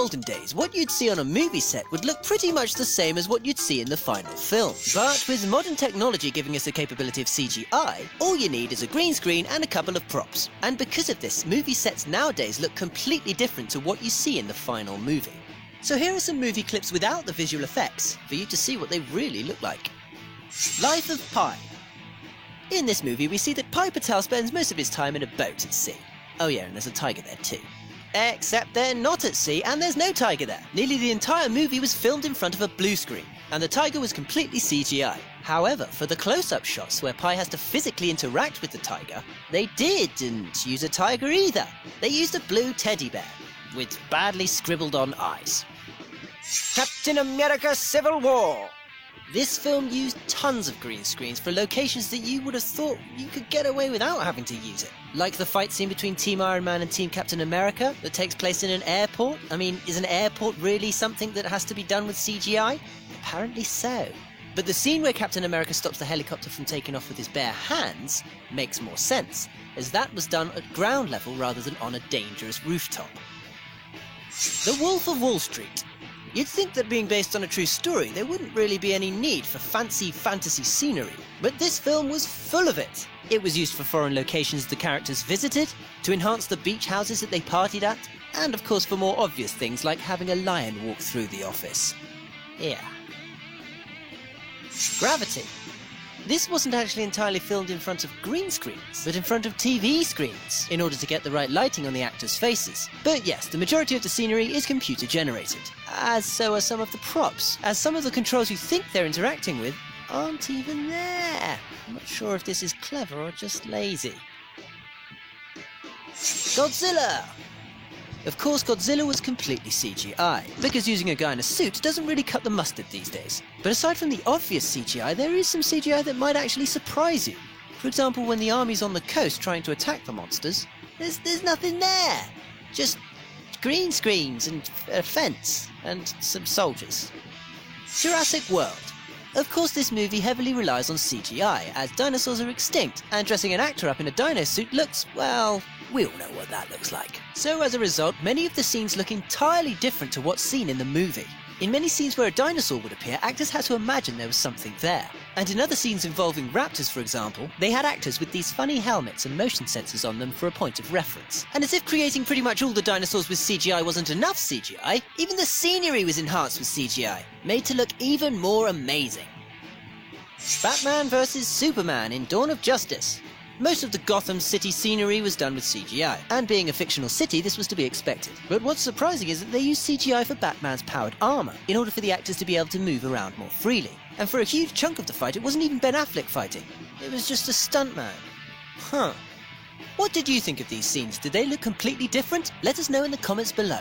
olden days, what you'd see on a movie set would look pretty much the same as what you'd see in the final film. But with modern technology giving us the capability of CGI, all you need is a green screen and a couple of props. And because of this, movie sets nowadays look completely different to what you see in the final movie. So here are some movie clips without the visual effects, for you to see what they really look like. Life of Pi. In this movie, we see that Pi Patel spends most of his time in a boat at sea. Oh yeah, and there's a tiger there too. Except they're not at sea, and there's no tiger there. Nearly the entire movie was filmed in front of a blue screen, and the tiger was completely CGI. However, for the close-up shots where Pi has to physically interact with the tiger, they didn't use a tiger either. They used a blue teddy bear, with badly scribbled-on eyes. Captain America Civil War. This film used tons of green screens for locations that you would have thought you could get away without having to use it. Like the fight scene between Team Iron Man and Team Captain America that takes place in an airport. I mean, is an airport really something that has to be done with CGI? Apparently so. But the scene where Captain America stops the helicopter from taking off with his bare hands makes more sense, as that was done at ground level rather than on a dangerous rooftop. The Wolf of Wall Street. You'd think that being based on a true story, there wouldn't really be any need for fancy fantasy scenery, but this film was full of it. It was used for foreign locations the characters visited, to enhance the beach houses that they partied at, and of course for more obvious things like having a lion walk through the office. Yeah. Gravity. This wasn't actually entirely filmed in front of green screens, but in front of TV screens, in order to get the right lighting on the actors' faces. But yes, the majority of the scenery is computer generated, as so are some of the props, as some of the controls you think they're interacting with aren't even there. I'm not sure if this is clever or just lazy. Godzilla! Of course, Godzilla was completely CGI, because using a guy in a suit doesn't really cut the mustard these days. But aside from the obvious CGI, there is some CGI that might actually surprise you. For example, when the army's on the coast trying to attack the monsters, there's nothing there. Just green screens and a fence and some soldiers. Jurassic World. Of course, this movie heavily relies on CGI, as dinosaurs are extinct, and dressing an actor up in a dino suit looks, well, we all know what that looks like. So as a result, many of the scenes look entirely different to what's seen in the movie. In many scenes where a dinosaur would appear, actors had to imagine there was something there. And in other scenes involving raptors, for example, they had actors with these funny helmets and motion sensors on them for a point of reference. And as if creating pretty much all the dinosaurs with CGI wasn't enough CGI, even the scenery was enhanced with CGI, made to look even more amazing. Batman vs Superman in Dawn of Justice. Most of the Gotham City scenery was done with CGI, and being a fictional city, this was to be expected. But what's surprising is that they used CGI for Batman's powered armour, in order for the actors to be able to move around more freely. And for a huge chunk of the fight, it wasn't even Ben Affleck fighting. It was just a stuntman. Huh. What did you think of these scenes? Did they look completely different? Let us know in the comments below.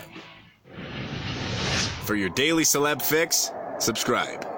For your daily celeb fix, subscribe.